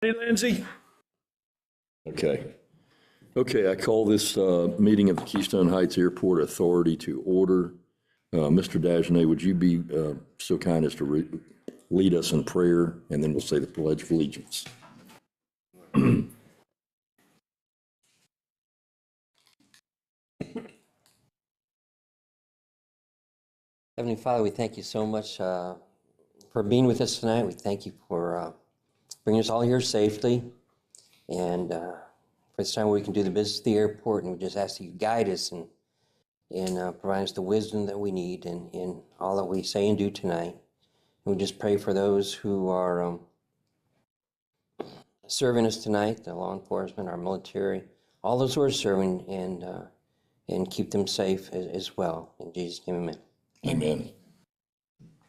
Hey, Lindsay. Okay. Okay, I call this meeting of the Keystone Heights Airport Authority to order. Mr. Dagenet, would you be so kind as to lead us in prayer, and then we'll say the Pledge of Allegiance. Heavenly Father, we thank you so much for being with us tonight. We thank you for bringing us all here safely, and for this time where we can do the business of the airport. And we just ask that you guide us and provide us the wisdom that we need in all that we say and do tonight. And we just pray for those who are serving us tonight, the law enforcement, our military, all those who are serving, and keep them safe as well. In Jesus' name, amen. Amen.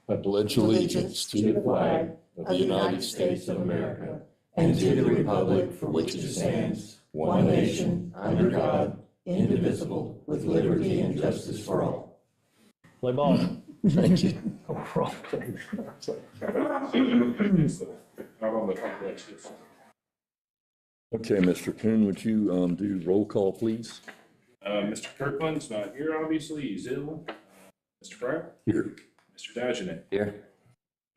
I pledge allegiance to the flag of the United States of America and to the republic for which it stands, one nation, under God, indivisible, with liberty and justice for all. Play ball. Thank you. Okay, Mr. Kuhn, would you do roll call, please? Mr. Kirkland's not here, obviously, he's ill. Mr. Fryer? Here. Mr. Dagenet? Here.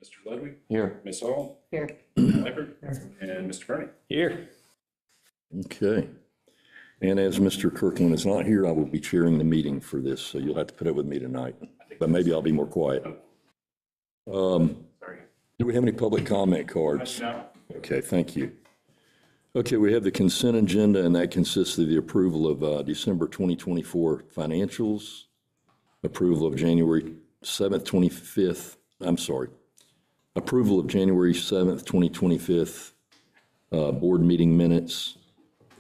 Mr. Ludwig? Here. Ms. Hall? Here. Lippert? And Mr. Kearney? Here. Okay. And as Mr. Kirkland is not here, I will be chairing the meeting for this, so you'll have to put up with me tonight. But maybe I'll be more quiet. Sorry. Do we have any public comment cards? No. Okay, thank you. Okay, we have the consent agenda, and that consists of the approval of December 2024 financials, approval of January 7th, 25th, I'm sorry, approval of January 7th, 2025 board meeting minutes,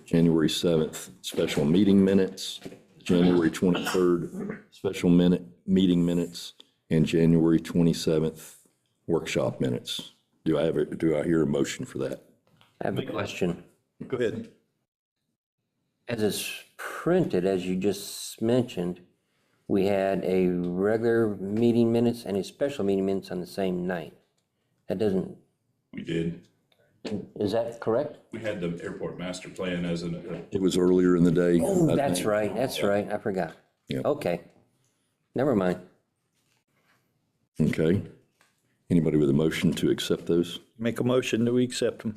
January 7th special meeting minutes, January 23rd special meeting minutes, and January 27th workshop minutes. Do I hear a motion for that? I have a question. Go ahead. As it's printed, as you just mentioned, we had a regular meeting minutes and a special meeting minutes on the same night. That doesn't, We did. is that correct? We had the airport master plan as an, It was earlier in the day. Oh, that's right, I forgot. Yeah. Okay, never mind. Okay. Anybody with a motion to accept those? Make a motion that we accept them.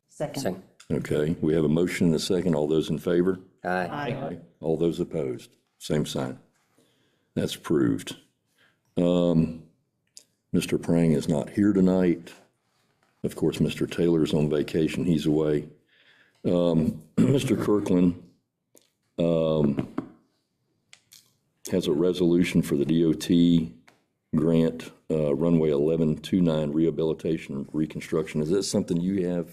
Second. Okay, we have a motion and a second. All those in favor? Aye. All those opposed? Same sign. That's approved. Mr. Prang is not here tonight. Of course, Mr. Taylor's on vacation. He's away. Mr. Kirkland has a resolution for the DOT grant, runway 1129 rehabilitation and reconstruction. Is that something you have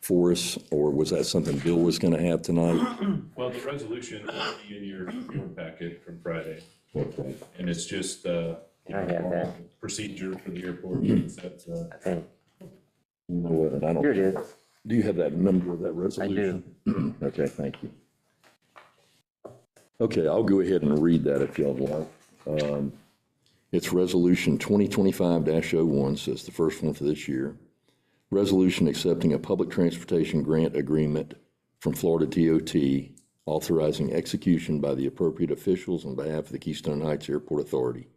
for us, or was that something Bill was going to have tonight? well, the resolution will be in your packet from Friday. Okay. And it's just I have that. procedure for the airport. That's, Okay. You know what, I don't. Here it is. Do you have that number of that resolution? I do. Okay, thank you. Okay, I'll go ahead and read that if y'all like. It's Resolution 2025-01, so it's the first one for this year. Resolution accepting a public transportation grant agreement from Florida DOT, authorizing execution by the appropriate officials on behalf of the Keystone Heights Airport Authority.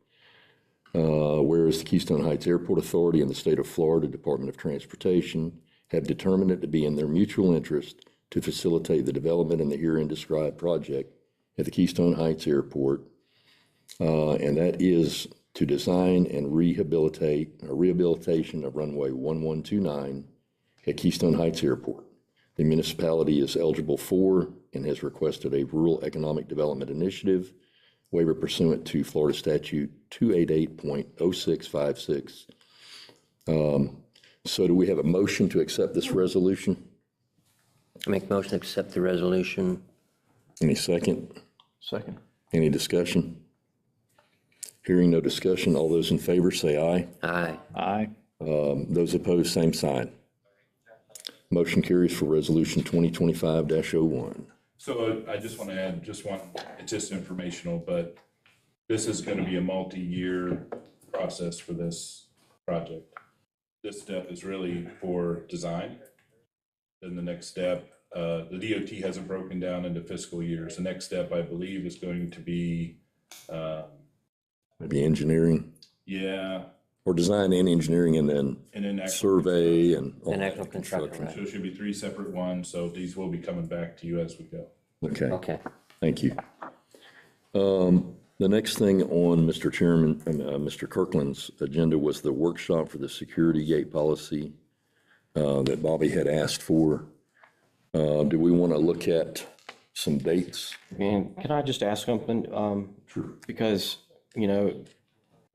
Whereas the Keystone Heights Airport Authority and the State of Florida Department of Transportation have determined it to be in their mutual interest to facilitate the development in the herein described project at the Keystone Heights Airport, and that is to design and rehabilitation of runway 1129 at Keystone Heights Airport. The municipality is eligible for and has requested a Rural Economic Development Initiative waiver pursuant to Florida Statute 288.0656. So do we have a motion to accept this resolution? I make motion to accept the resolution. Any second? Second. Any discussion? Hearing no discussion, all those in favor say aye. Aye. Aye. Those opposed, same sign. Motion carries for Resolution 2025-01. So I just want to add just one, it's just informational, but this is going to be a multi-year process for this project. This step is really for design. then the next step, the DOT hasn't broken down into fiscal years. The next step, I believe, is going to be, Maybe engineering yeah, or design and engineering and then actual survey and all And that actual construction, So it should be 3 separate ones, so these will be coming back to you as we go. Okay, Okay. thank you. The next thing on Mr. Chairman, Mr. Kirkland's agenda was the workshop for the security gate policy that Bobby had asked for. Do we want to look at some dates? And can I just ask something? Sure. Because,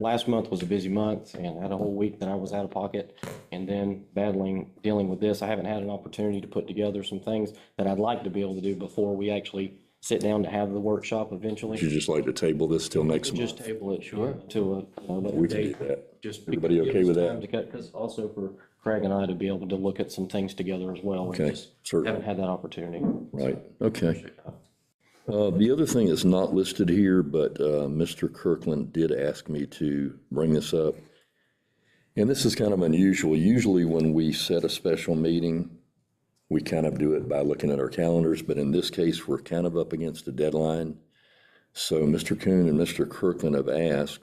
last month was a busy month and I had a whole week that I was out of pocket. And then dealing with this, I haven't had an opportunity to put together some things that I'd like to be able to do before we actually sit down to have the workshop eventually. Would you just like to table this till next month? Just table it, sure, to a later We can do date. that. Just Everybody okay with that? Because also for Craig and I to be able to look at some things together as well. We Okay, just certainly. haven't had that opportunity. Right, okay. The other thing is not listed here, but Mr. Kirkland did ask me to bring this up. And this is kind of unusual. Usually when we set a special meeting, we kind of do it by looking at our calendars, but in this case, we're kind of up against a deadline. So Mr. Kuhn and Mr. Kirkland have asked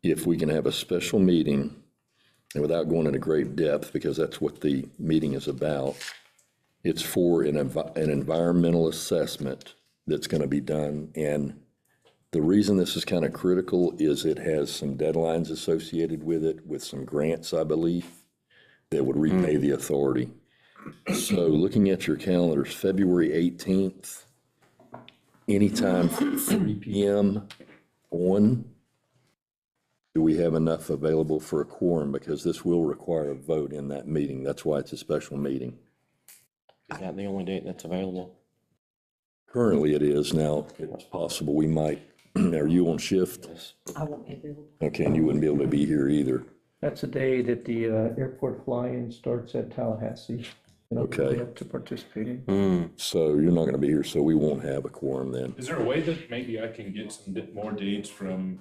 if we can have a special meeting, and without going into great depth, because that's what the meeting is about, it's for an environmental assessment that's going to be done. And the reason this is kind of critical is it has some deadlines associated with it, with some grants, I believe, that would repay the authority. So looking at your calendars, February 18th, anytime from 3 p.m. on, do we have enough available for a quorum? Because this will require a vote in that meeting. That's why it's a special meeting. Is that the only date that's available? Currently it is. Now, it's possible we might, are you on shift? I won't be available. Okay, and you wouldn't be able to be here either. That's the day that the airport fly-in starts at Tallahassee. And I'll be Okay. up to participate in. So you're not going to be here, so we won't have a quorum then. Is there a way that maybe I can get some more dates from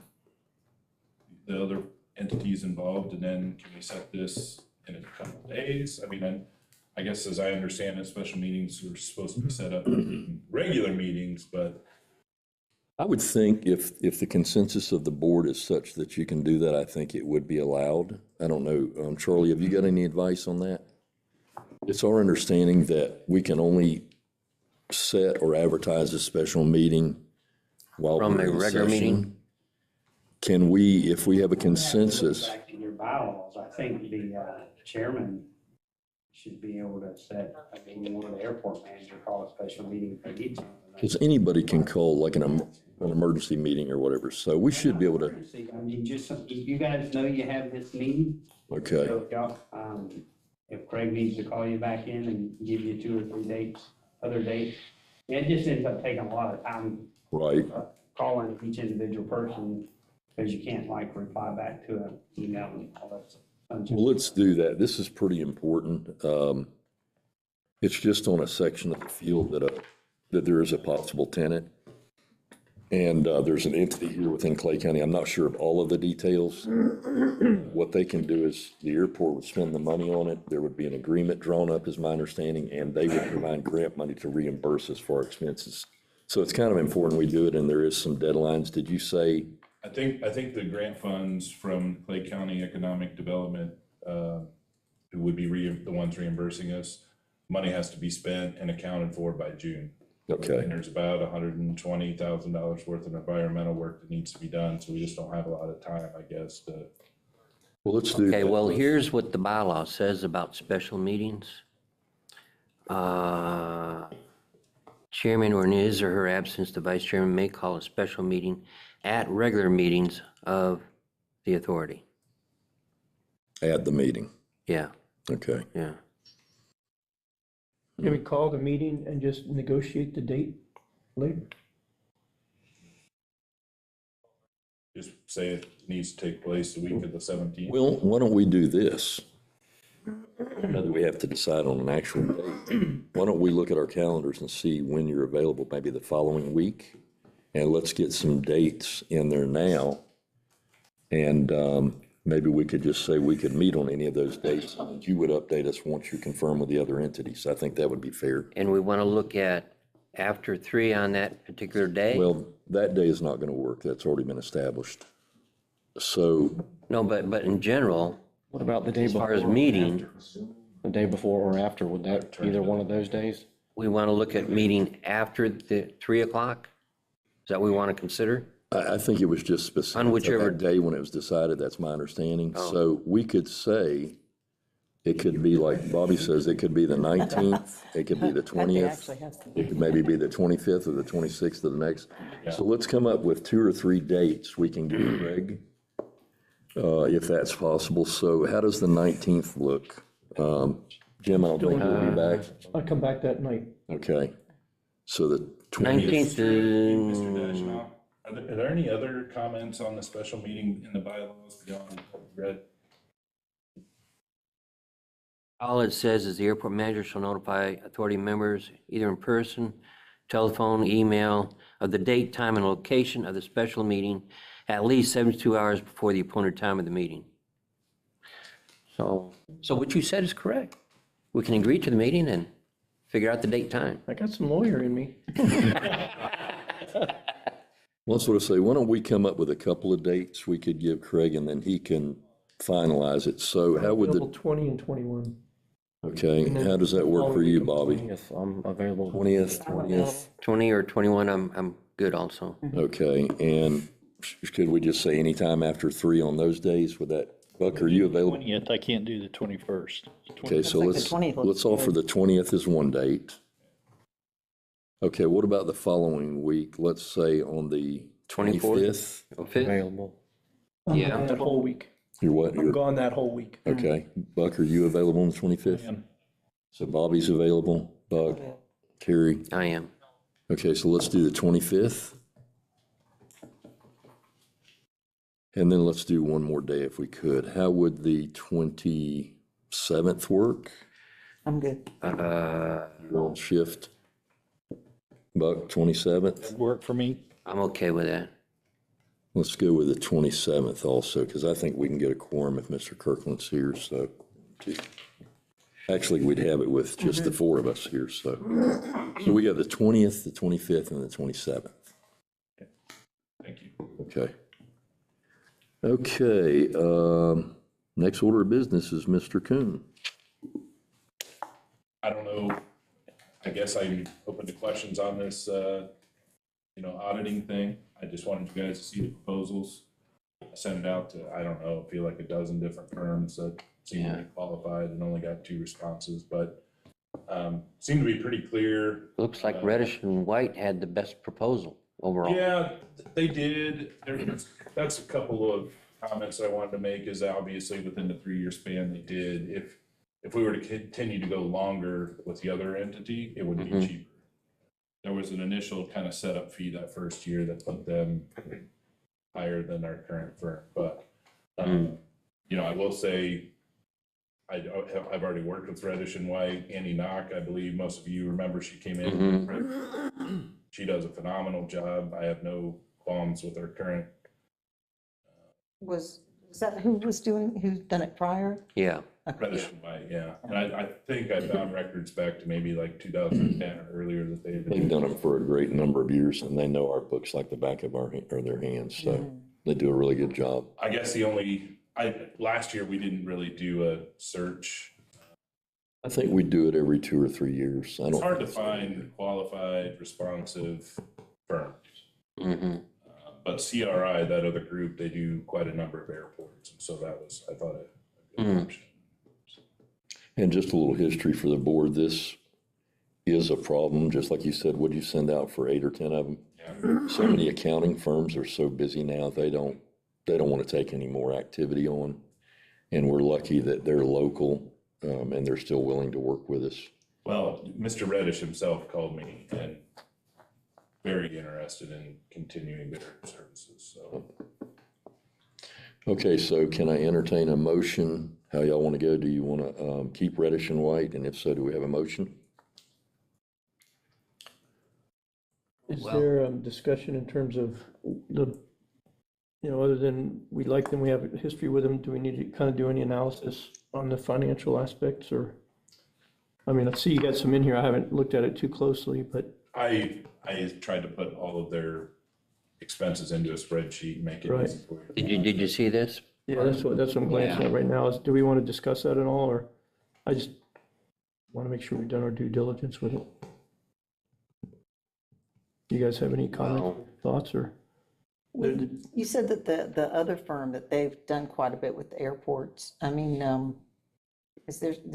the other entities involved, and then can we set this in a couple of days? I mean, I guess as I understand it, special meetings are supposed to be set up in regular meetings, but I would think if the consensus of the board is such that you can do that, I think it would be allowed. I don't know. Charlie, have you got any advice on that? It's our understanding that we can only set or advertise a special meeting while From we're a in regular session. meeting? Can we, if we have a consensus, Back in your bylaws, I think the chairman should be able to set, I mean, one of the airport manager call a special meeting for each. because anybody can call like an emergency meeting or whatever, so we should be able to, I mean, just, you guys know you have this meeting. okay, So if y'all, if Craig needs to call you back in and give you 2 or 3 dates, other dates, it just ends up taking a lot of time right. calling each individual person, because you can't like reply back to an email and all that stuff. Well, let's do that. This is pretty important. It's just on a section of the field that there is a possible tenant. And there's an entity here within Clay County. I'm not sure of all of the details. What they can do is the airport would spend the money on it. There would be an agreement drawn up, is my understanding, and they would provide grant money to reimburse us for our expenses. So it's kind of important we do it, and there is some deadlines. Did you say? I think the grant funds from Clay County Economic Development, who would be the ones reimbursing us, money has to be spent and accounted for by June. Okay, And there's about $120,000 worth of environmental work that needs to be done, so we just don't have a lot of time, I guess, to. well, let's do that. Okay, well, here's what the bylaw says about special meetings. Chairman, or in his or her absence, the vice chairman may call a special meeting at regular meetings of the authority. Add the meeting. Yeah, Okay. yeah. Can we call the meeting and just negotiate the date later? Just say it needs to take place the week of the 17th. Well, why don't we do this? Now that we have to decide on an actual date, why don't we look at our calendars and see when you're available, maybe the following week? And let's get some dates in there now. And maybe we could just say we could meet on any of those dates, and you would update us once you confirm with the other entities. I think that would be fair. And we want to look at after 3 on that particular day? Well, that day is not going to work. That's already been established. So, No, but in general, What about the day as before? far as meeting, The day before or after, would that, either one of those days? we want to look at meeting after the 3 o'clock? Is that what we want to consider? I think it was just specific. On whichever- That day when it was decided, that's my understanding. So we could say, it could be like Bobby says, it could be the 19th, it could be the 20th. It could maybe be the 25th or the 26th of the next. So let's come up with 2 or 3 dates we can give Greg, if that's possible. So how does the 19th look? Jim, I don't think we'll be back. I come back that night. Okay. So the 20th. 19th, Mr. Dashnow, are there any other comments on the special meeting in the bylaws beyond what we read? all it says is the airport manager shall notify authority members, either in person, telephone, email, of the date, time, and location of the special meeting at least 72 hours before the appointed time of the meeting. So what you said is correct. We can agree to the meeting and figure out the date, time. I got some lawyer in me. Well, that's what I say. Why don't we come up with a couple of dates we could give Craig, and then he can finalize it. So how would Available the, 20 and 21. okay, how does that work for you, Bobby? If I'm available. 20th, 20th? 20 or 21, I'm good also. Okay, and could we just say anytime after 3 on those days? Would that, Buck, are you available? 20th, I can't do the 21st. Okay, so like the let's, 20th looks let's offer the 20th as one date. Okay, what about the following week? Let's say on the 24th? 25th? Or 5th? Available. Yeah. That whole week. You're what? I'm You're, gone that whole week. okay, Buck, are you available on the 25th? And So Bobby's available, Buck, Carrie. I am. Okay, so let's do the 25th. And then let's do one more day if we could. How would the 27th work? I'm good. You're on shift. Buck, 27th? work for me. I'm okay with that. Let's go with the 27th also, because I think we can get a quorum if Mr. Kirkland's here, so. Actually, we'd have it with just the 4 of us here, so. So we got the 20th, the 25th, and the 27th. Thank you. Okay. Okay, next order of business is Mr. Kuhn. I don't know, I guess I'm open to questions on this, auditing thing. I just wanted you guys to see the proposals. I sent it out to, I don't know, I feel like a dozen different firms that seem to be qualified and only got 2 responses, but seemed to be pretty clear. Looks like Reddish and White had the best proposal overall. Yeah, they did. That's a couple of comments I wanted to make is obviously within the 3-year span they did. If we were to continue to go longer with the other entity, it would be cheaper. There was an initial kind of setup fee that first year that put them higher than our current firm. But, I will say, I've already worked with Reddish and White. Annie Knock, I believe most of you remember, she came in. She does a phenomenal job. I have no qualms with her current. Was that who's done it prior? Yeah. Reddish and White, yeah. And I think I found records back to maybe like 2010 or earlier that they've They've been. done it for a great number of years, and they know our books like the back of their hands, so they do a really good job. I guess last year we didn't really do a search. I think we do it every 2 or 3 years. It's hard to find qualified, responsive firms. But CRI, that other group, they do quite a number of airports, and so that was, I thought, a good option. And just a little history for the board, this is a problem, just like you said, would you send out for 8 or 10 of them? Yeah. So many accounting firms are so busy now, they don't want to take any more activity on. And we're lucky that they're local, and they're still willing to work with us. Well, Mr. Reddish himself called me and very interested in continuing their services, so. Okay, so can I entertain a motion? How y'all want to go? Do you want to keep Reddish and White? And if so, do we have a motion? Is Well- there discussion in terms of the you know, other than we like them, we have a history with them, do we need to kind of do any analysis on the financial aspects or? I mean, I see you got some in here. I haven't looked at it too closely, but I tried to put all of their expenses into a spreadsheet and make it Right. easy for you. Did you see this? yeah, that's what I'm glancing at right now. Is, do we want to discuss that at all, or I just want to make sure we've done our due diligence with it? You guys have any comments, thoughts, or? You said that the other firm, that they've done quite a bit with the airports. I mean,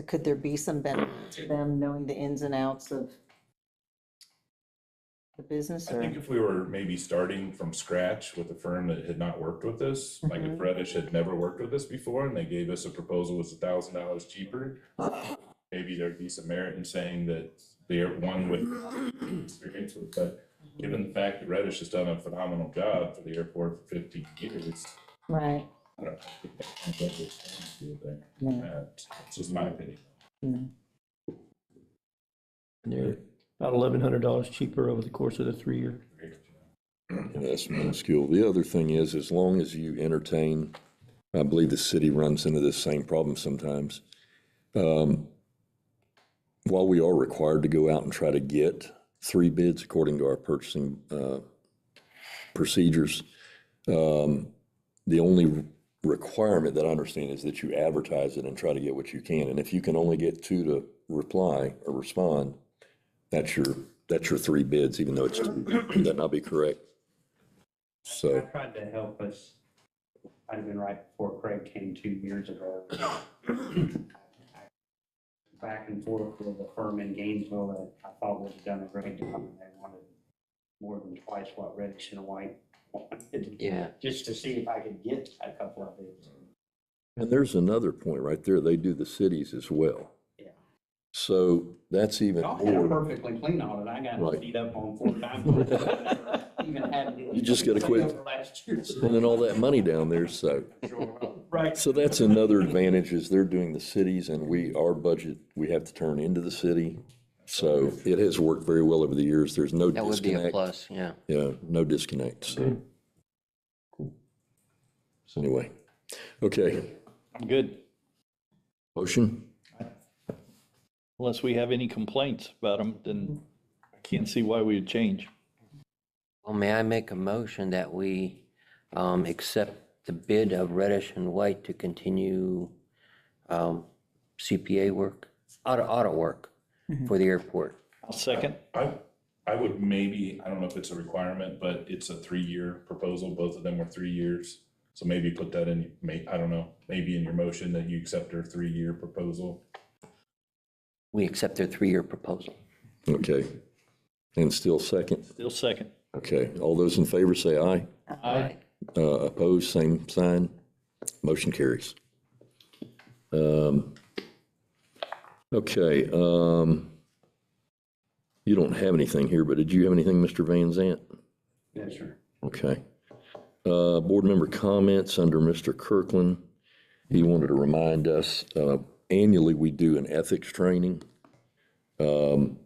could there be some benefit to them knowing the ins and outs of the business? I Or think if we were maybe starting from scratch with a firm that had not worked with us, like if Reddish had never worked with us before and they gave us a proposal was $1,000 cheaper, maybe there'd be some merit in saying that they're one with experience with, but given the fact that Reddish has done a phenomenal job for the airport for 15 years, right? I don't think that's there. Yeah. That's just my opinion. They're about $1,100 cheaper over the course of the 3 year. That's minuscule. The other thing is, as long as you entertain, I believe the city runs into this same problem sometimes. While we are required to go out and try to get 3 bids according to our purchasing procedures, the only requirement that I understand is that you advertise it and try to get what you can. And if you can only get 2 to reply or respond, that's your 3 bids, even though it's 2. Would that not be correct? I So, tried to help us. I'd have been right before Craig came 2 years ago. Back and forth with a firm in Gainesville that I thought would have done a great job, and they wanted more than twice what Reddish and White wanted. Yeah. Just to see if I could get a couple of bids. and there's another point right there. They do the cities as well. Yeah. So that's even Y'all had a more. perfectly clean audit. I got Right. beat up on 4 times. Even had. You just gotta quit last year. spending all that money down there, so. Right. So that's another advantage is they're doing the cities and our budget, we have to turn into the city. So it has worked very well over the years. There's no That would be a disconnect. plus, yeah. Yeah, no disconnect. So anyway, okay, I'm good, motion? unless we have any complaints about them, then I can't see why we would change. Well, may I make a motion that we accept the bid of Reddish and White to continue CPA work, audit work for the airport? I'll second. I would maybe, I don't know if it's a requirement, but it's a 3-year proposal. Both of them were 3 years. So maybe put that in, I don't know, maybe in your motion that you accept their 3-year proposal. We accept their 3-year proposal. Okay. And still second? Still second. Okay, all those in favor say aye. Aye. Opposed, same sign. Motion carries. Okay, you don't have anything here, but did you have anything, Mr. Van Zant? Yes, sir. Okay. Board member comments under Mr. Kirkland. He wanted to remind us, annually we do an ethics training. And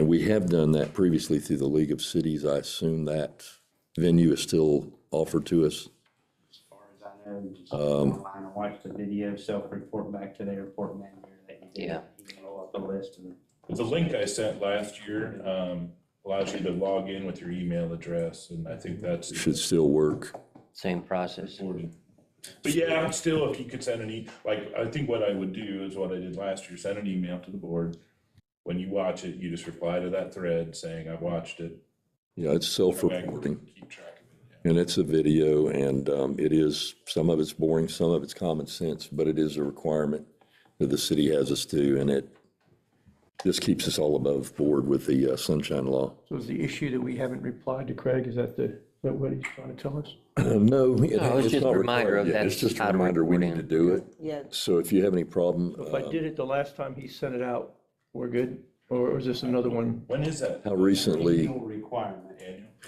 we have done that previously through the League of Cities. I assume that venue is still offered to us. As far as I know, just online and watch the video, self-report back to the airport manager that you did. Yeah. You can roll up the list and. The link I sent last year allows you to log in with your email address, and I think that's Should still work. Same process. important. But yeah, still, if you could send I think what I would do is what I did last year, send an email to the board. When you watch it, you just reply to that thread saying, I watched it. Yeah, it's self-reporting. Keep track of it. Yeah. And it's a video, and it is, some of it's boring, some of it's common sense, but it is a requirement that the city has us do, and it just keeps us all above board with the sunshine law. So is the issue that we haven't replied to Craig, is that what he's trying to tell us? No, it's just not a reminder required of yet. that, It's just a how to reminder we report need to in. do it. Yeah, So if you have any problem, If I did it the last time he sent it out, we're good? Or was this another one? When is that? how recently, Annual requirement.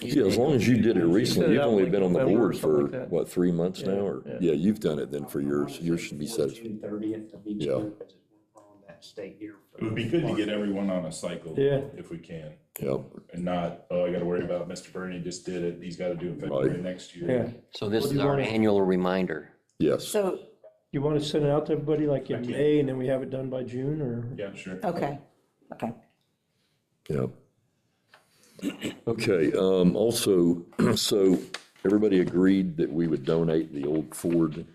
yeah, as long as you did it recently, it you've out only like been on the November or board something for, like that. what, 3 months now, or? Yeah. Yeah, you've done it then for yours. Yours should be satisfied. June 30th of each Yeah. year, because we're on that that state here. It would be good to get everyone on a cycle. Yeah. If we can, Yep, and not, oh, I gotta worry about Mr. Bernie just did it, he's gotta do it February Right. next year. Yeah. So this Well, do is you our wanna- annual reminder. yes. So, You want to send it out to everybody like in I can. May and then we have it done by June or? Yeah, sure. okay, okay. Yep. Okay, also, so everybody agreed that we would donate the old Ford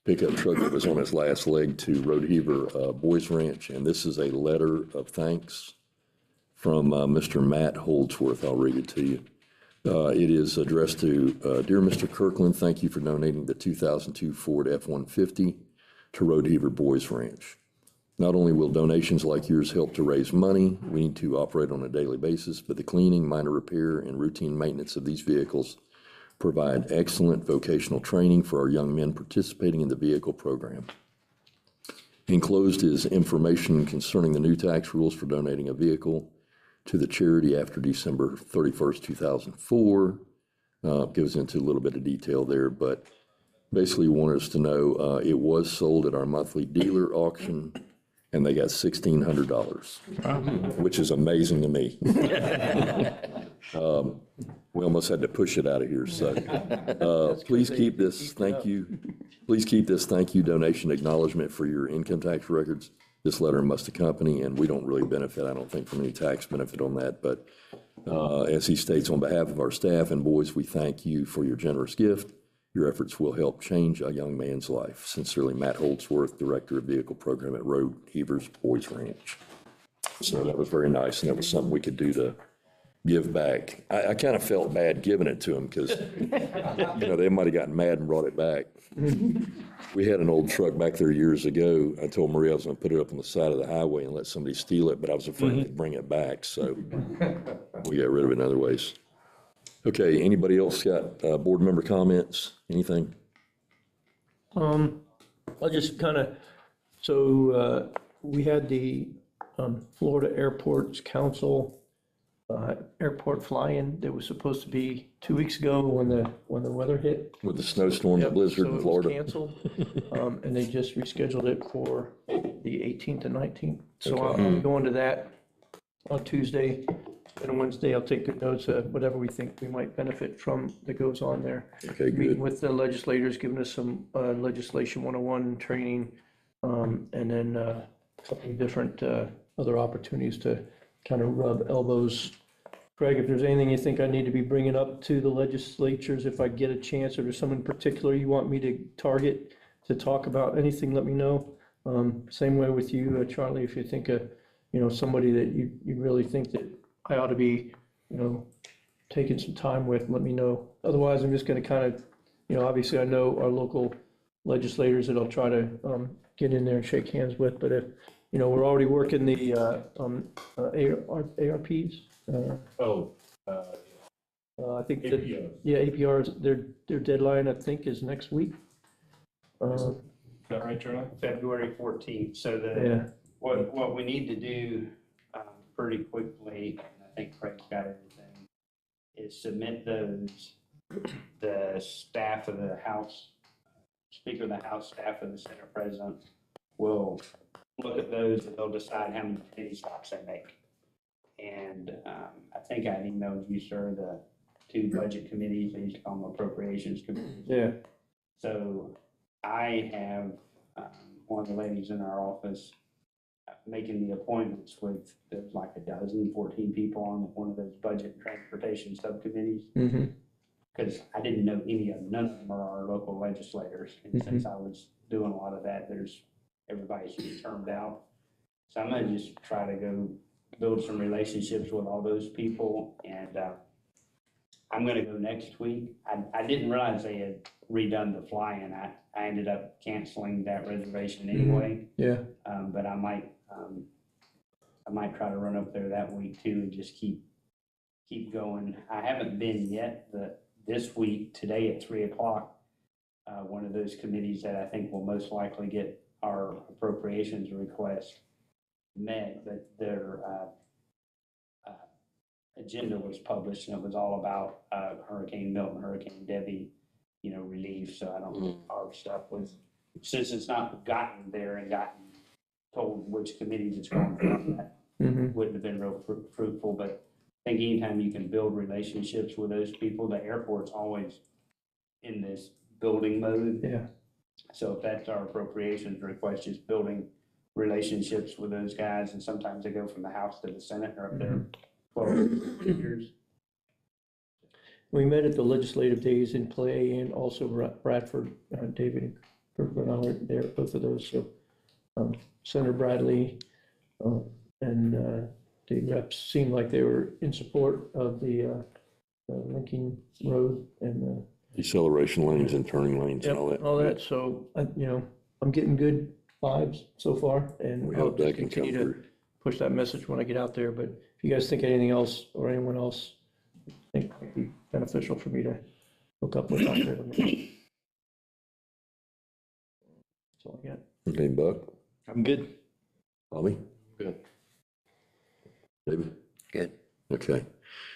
pickup truck that was on its last leg to Road Heaver Boys Ranch, and this is a letter of thanks from Mr. Matt Holdsworth. I'll read it to you. It is addressed to, Dear Mr. Kirkland, thank you for donating the 2002 Ford F-150 to Road Heaver Boys Ranch. Not only will donations like yours help to raise money we need to operate on a daily basis, but the cleaning, minor repair, and routine maintenance of these vehicles provide excellent vocational training for our young men participating in the vehicle program. Enclosed is information concerning the new tax rules for donating a vehicle to the charity after December 31st, 2004. Goes into a little bit of detail there, but basically wanted us to know it was sold at our monthly dealer auction, and they got $1,600, which is amazing to me. We almost had to push it out of here, so please keep this thank you. Please keep this thank you donation acknowledgement for your income tax records. This letter must accompany, and we don't really benefit, I don't think, from any tax benefit on that, but as he states, on behalf of our staff and boys, we thank you for your generous gift. Your efforts will help change a young man's life. Sincerely, Matt Holdsworth, Director of Vehicle Program at Road Heavers Boys Ranch. So that was very nice, and that was something we could do to give back. I kind of felt bad giving it to them because, they might have gotten mad and brought it back. We had an old truck back there years ago. I told Maria I was going to put it up on the side of the highway and let somebody steal it, but I was afraid they'd bring it back, so we got rid of it in other ways. Okay, anybody else got board member comments? Anything? I'll just kind of, so we had the Florida Airports Council airport fly-in that was supposed to be 2 weeks ago when the weather hit. With the snowstorm, the Yep, blizzard so in it Florida? was canceled, and they just rescheduled it for the 18th and 19th. So I'll be going to that on Tuesday, and on Wednesday I'll take good notes of whatever we think we might benefit from that goes on there. Okay, Meeting good. with the legislators, giving us some legislation 101 training, and then a couple of different other opportunities to kind of rub elbows. Craig, if there's anything you think I need to be bringing up to the legislatures, if I get a chance, or there's someone in particular you want me to target to talk about anything, let me know. Same way with you, Charlie, if you think of, somebody that you really think that I ought to be, taking some time with, let me know. Otherwise, I'm just gonna kind of, obviously I know our local legislators that I'll try to get in there and shake hands with, but if, we're already working the ARPs. I think that, APO. yeah, APRs, their deadline, I think, is next week. Is that right, Charlie? February 14th, so Yeah, what we need to do pretty quickly, and I think Craig's got everything, is submit those, the staff of the House, Speaker of the House, staff of the Senate President will look at those and they'll decide how many committee stops they make. And I think I emailed you, sir, the 2 budget committees, they used to call them appropriations committees. yeah, So I have one of the ladies in our office making the appointments with, there's like 14 people on one of those budget and transportation subcommittees. mm-hmm, Because I didn't know any of them, none of them are our local legislators. And since I was doing a lot of that, everybody's just termed out. So I'm gonna just try to go build some relationships with all those people, and I'm gonna go next week. I didn't realize they had redone the fly-in. I ended up canceling that reservation anyway. yeah, But I might try to run up there that week too and just keep going. I haven't been yet, but this week, today at 3:00, one of those committees that I think will most likely get our appropriations request met, but their agenda was published and it was all about Hurricane Milton, Hurricane Debbie, relief. So I don't think our stuff was, since it's not gotten there and gotten told which committees it's going from. That wouldn't have been real fruitful, but I think anytime you can build relationships with those people, the airport's always in this building mode. Yeah. So if that's our appropriations request, is building relationships with those guys, and sometimes they go from the House to the Senate or up there 12 years. We met at the legislative days in Clay and also Bradford, David and Kirk were there, both of those. So Senator Bradley and the reps seemed like they were in support of the linking road and the Deceleration lanes and turning lanes and all that. all that. So, I'm getting good vibes so far, and We I'll hope that just can come continue to through. push that message when I get out there. But if you guys think anything else or anyone else think might be beneficial for me to hook up with out there. That's all I got. Okay, Buck, I'm good. Bobby, Good. David? Good. Okay.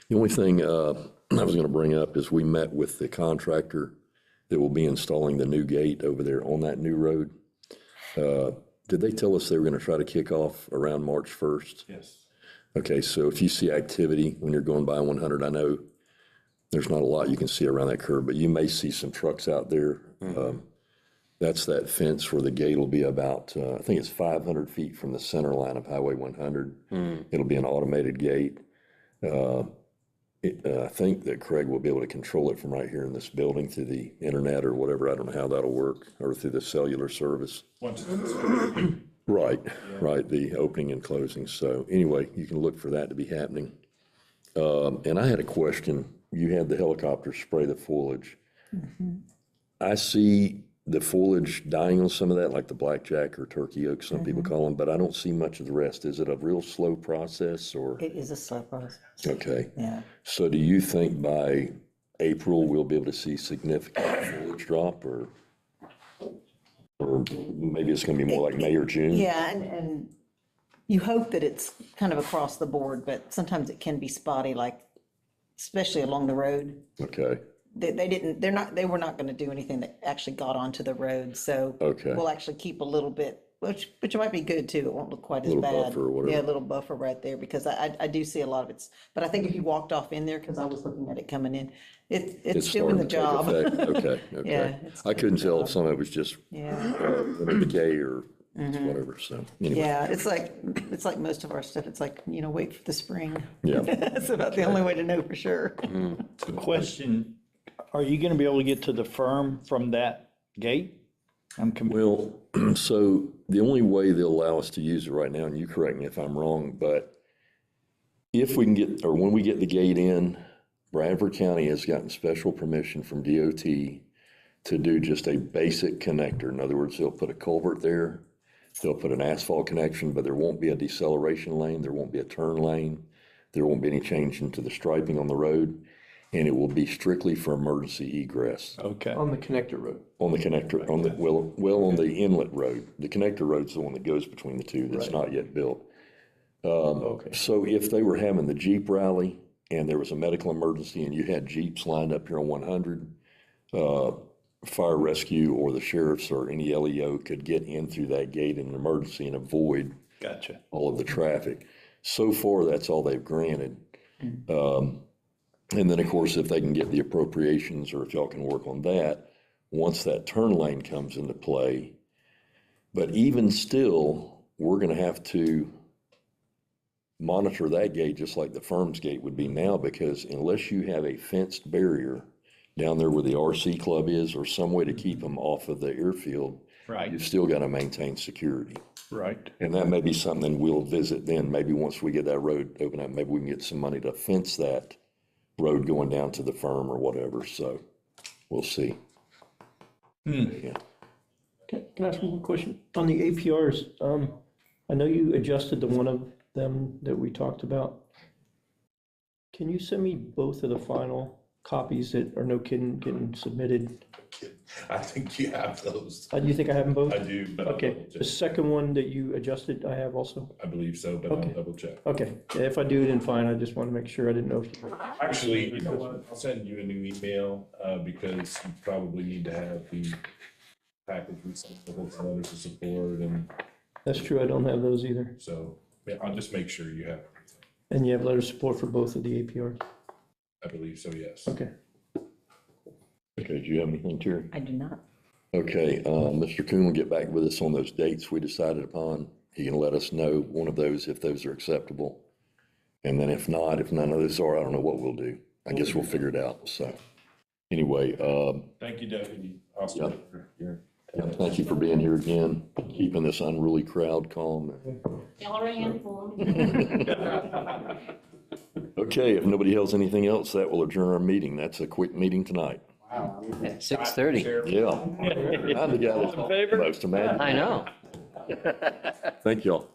The only thing I was going to bring up is we met with the contractor that will be installing the new gate over there on that new road. Did they tell us they were going to try to kick off around March 1st? Yes. Okay, so if you see activity when you're going by 100, I know there's not a lot you can see around that curve, but you may see some trucks out there. That's that fence where the gate will be about, I think it's 500 feet from the center line of Highway 100. It'll be an automated gate. I think that Craig will be able to control it from right here in this building through the internet or whatever. I don't know how that'll work, or through the cellular service. Once Right, right, the opening and closing. So anyway, you can look for that to be happening. And I had a question. You had the helicopter spray the foliage. I see the foliage dying on some of that, like the blackjack or turkey oak, some people call them, but I don't see much of the rest. Is it a real slow process or? It is a slow process. Okay. Yeah. So do you think by April, we'll be able to see significant foliage drop, or maybe it's going to be more like May or June? Yeah, and you hope that it's kind of across the board, but sometimes it can be spotty, like especially along the road. Okay, They were not gonna do anything that actually got onto the road, so. Okay. We'll actually keep a little bit, which might be good too, it won't look quite as Little bad. buffer or whatever. Yeah, a little buffer right there, because I do see a lot of it's, but I think if you walked off in there, because I was looking at it coming in, it's doing the job. starting to take effect. Okay, Yeah, okay. it's I couldn't tell if some of it was just Yeah, decay or whatever, so anyway. yeah, it's like most of our stuff, it's like, wait for the spring. Yeah. That's about the only way to know for sure. Question, are you gonna be able to get to the firm from that gate? Well, so the only way they'll allow us to use it right now, and you correct me if I'm wrong, but if we can get, or when we get the gate in, Bradford County has gotten special permission from DOT to do just a basic connector. In other words, they'll put a culvert there, they'll put an asphalt connection, but there won't be a deceleration lane, there won't be a turn lane, there won't be any change into the striping on the road, and it will be strictly for emergency egress. Okay, On the connector road. On the connector, on the, well, on the inlet road. The connector road's the one that goes between the two that's not yet built. Okay. So if they were having the Jeep rally and there was a medical emergency and you had Jeeps lined up here on 100, fire rescue or the sheriffs or any LEO could get in through that gate in an emergency and avoid gotcha. all of the traffic. So far, that's all they've granted. And then, of course, if they can get the appropriations or if y'all can work on that, once that turn lane comes into play. But even still, we're going to have to monitor that gate just like the firm's gate would be now, because unless you have a fenced barrier down there where the RC club is or some way to keep them off of the airfield, Right, you've still got to maintain security. right. And that may be something we'll visit then. Maybe once we get that road open up, maybe we can get some money to fence that road going down to the firm or whatever. So we'll see. Yeah. Can I ask one more question? On the APRs, I know you adjusted the one of them that we talked about. Can you send me both of the final copies that are no kidding getting submitted? I think you have those. Do you think I have them both? I do, but I'll Okay, double the check. second one that you adjusted, I have also? I believe so, but I'll Okay. double check. Okay, yeah, if I do, then fine, I just want to make sure, I didn't know if you. Actually, you know what? I'll send you a new email, because you probably need to have the package with some letters of support and That's true, I don't have those either. So, yeah, I'll just make sure you have everything. And you have letter of support for both of the APRs? I believe so, yes. Okay. Okay, do you have anything, Terry? I do not. Okay, Mr. Coon will get back with us on those dates we decided upon. He can let us know one of those if those are acceptable. And then if not, if none of those are, I don't know what we'll do. I guess we'll figure it out, so. Anyway, Thank you, Deputy Hospital. yeah, thank you for being here again, keeping this unruly crowd calm. Y'all are a handful. Let me Okay, if nobody has anything else, that will adjourn our meeting. That's a quick meeting tonight. Wow. At 6:30. Yeah. I'm the guy that's most mad. I know. Thank y'all.